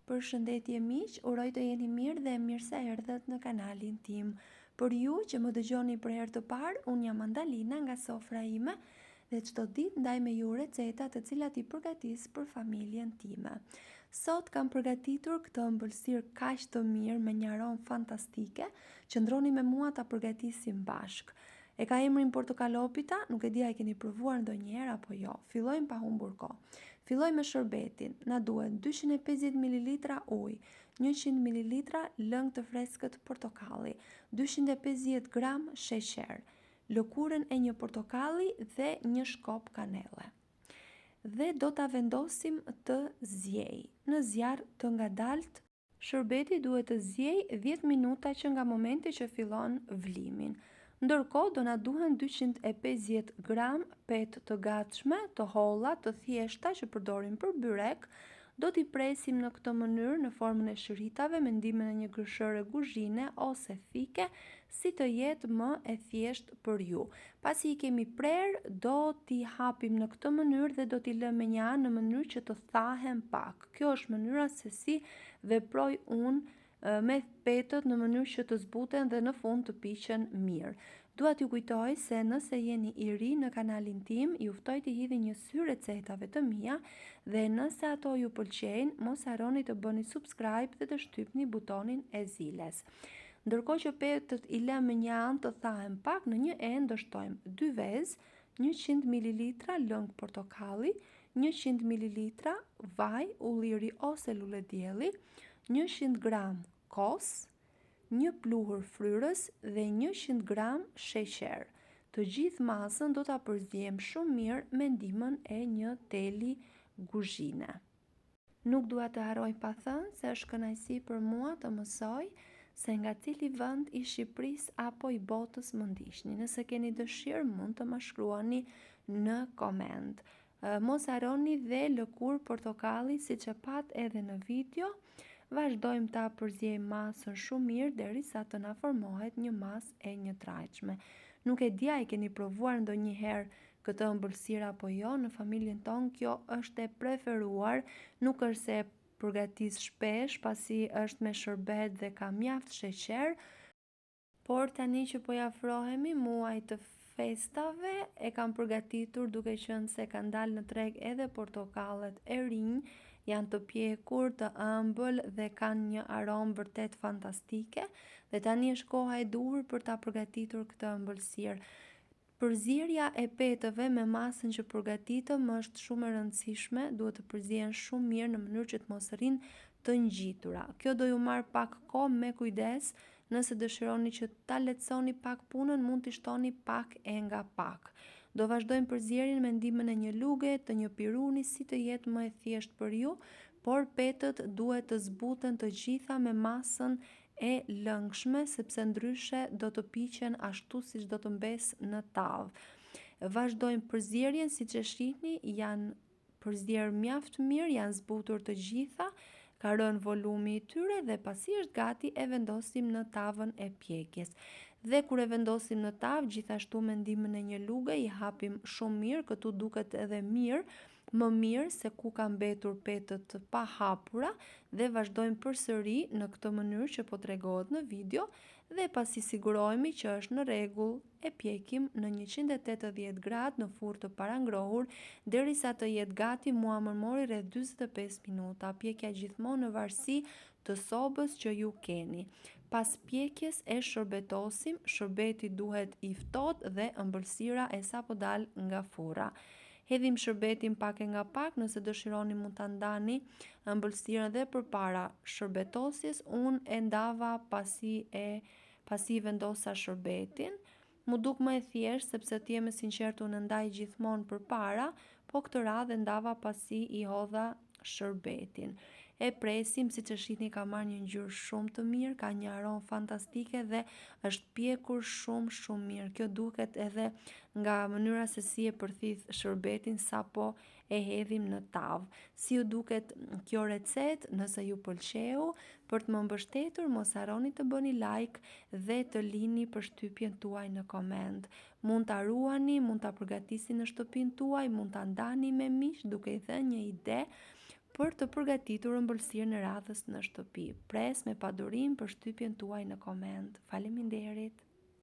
Përshëndetje miq, uroj të jeni mirë dhe mirë se erdhët në kanalin tim. Për ju që më dëgjoni për herë të parë, unë jam Andalina nga sofra ime dhe çdo ditë ndaj me ju receta të cilat i përgatis për familjen time. Sot kam përgatitur këtë ëmbëlsirë kaq të mirë me një aromë fantastike, qëndroni me mua ta përgatisim bashk. E ka emrin portokalopita, nuk e di a e keni provuar ndonjëherë apo jo. Fillojmë pa humbur kohë. Filloj me shërbetin. Na duhet 250 ml ujë, 100 ml lëng të freskët portokalli, 250 gram sheqer, lëkurën e një portokalli dhe një shkop kanelle. Dhe do ta vendosim të zjej në zjarr të ngadalt. Shërbeti duhet të zjej 10 minuta që nga momenti që fillon vlimin. Ndërkohë do na duhen 250 gram petë të gatshme, të holla, të thjeshta që përdorim për byrek. Do t'i presim në këtë mënyrë në formën e shëritave me ndihmën e një gërshëre kuzhine ose thike, si të jetë më e thjeshtë për ju. Pasi i kemi prerë, do t'i hapim në këtë mënyrë dhe do t'i lëmë me një anë në mënyrë që të thahen pak. Kjo është mënyra se si veproj unë me petët në mënyrë që të zbuten dhe në fund të piqen mirë. Dua t'ju kujtoj se nëse jeni i ri në kanalin tim, ju ftoj të hidhni një sy recetave të mia dhe nëse ato ju pëlqejnë, mos harroni të bëni subscribe dhe të shtypni butonin e ziles. Ndërkohë që petët i lëm me një anë të thahen pak, në një enë do shtojmë 2 vezë, 100 ml lëng portokalli, 100 ml vaj, ulliri ose lule dielli, 100 gram kos, një pluhur fryrës dhe 100 gram sheqer. Të gjithë masën do ta përziejmë shumë mirë me ndihmën e një teli kuzhine. Nuk dua të harroj pa thënë se është kënaqësi për mua të mësoj se nga cili vend i Shqipërisë apo i botës më ndiqni. Nëse keni dëshirë, mund të më shkruani në koment. Mos harroni dhe lëkurë portokalli siç e pat edhe në video. Vazhdojmë ta përziejmë masën shumë mirë derisa të na formohet një masë e njëtrajtshme. Nuk e di a e keni provuar ndonjëherë këtë ëmbëlsirë apo jo, në familjen tonë kjo është e preferuar, nuk është se e përgatis shpesh pasi është me shërbet dhe ka mjaft sheqer, por tani që po afrohemi muajit të festave, e kam përgatitur duke qenë se kanë dalë në treg edhe portokallet e rinj, janë të pjekur, të ëmbël dhe kanë një aromë vërtet fantastike dhe tani është koha e duhur për ta përgatitur këtë ëmbëlsirë. Përzierja e petëve me masën që përgatitëm është shumë e rëndësishme, duhet të përzihen shumë mirë në mënyrë që të mos rrinë të ngjitura. Kjo do ju marr pak kohë, me kujdes. Nëse dëshironi që ta lehtësoni pak punën, mund t'i shtoni pak e nga pak. Do vazhdojmë përzierjen me ndihmën e një luge, të një piruni, si të jetë më e thjeshtë për ju, por petët duhet të zbuten të gjitha me masën e lëngshme, sepse ndryshe do të piqen ashtu siç do të mbes në tavë. Vazhdojmë përzierjen, siç e shihni, janë përzier mjaft mirë, janë zbutur të gjitha, ka rënë volumi i tyre dhe pasi është gati e vendosim në tavën e pjekjes. Dhe kur e vendosim në tavë, gjithashtu me ndihmën e një luge i hapim shumë mirë, këtu duket edhe mirë, më mirë se ku ka mbetur petët pa hapura dhe vazhdojmë përsëri në këtë mënyrë që po tregohet në video dhe pasi sigurohemi që është në rregull, e pjekim në 180 gradë në furrë të parangrohur derisa të jetë gati. Mua më mori rreth 45 minuta. Pjekja gjithmonë në varësi të sobës që ju keni. Pas pjekjes e shërbetosim, shërbeti duhet i ftohtë dhe ëmbëlsira e sapo dal nga furra. Hedhim shërbetin pak e nga pak, nëse dëshironi mund ta ndani ëmbëlsirën dhe përpara shërbetosjes. Unë e ndava pasi vendosa shërbetin. Mu duk më e thjeshtë sepse të jem e sinqertë unë ndaj gjithmonë përpara, po këtë radhë ndava pasi i hodha shërbetin. E presim, siç e shihni ka marrë një ngjyrë shumë të mirë, ka një aromë fantastike dhe është pjekur shumë mirë. Kjo duket edhe nga mënyra se si e përthith shërbetin sapo e hedhim në tavë. Si ju duket kjo recetë, nëse ju pëlqeu, për të më mbështetur mos harroni të bëni like dhe të lini përshtypjen tuaj në koment. Mund ta ruani, mund ta përgatisni në shtëpinë tuaj, mund ta ndani me miq duke i dhënë një ide për të përgatitur ëmbëlsirën e radhës në shtëpi. Pres me padurim për shtypjen tuaj në koment. Faleminderit!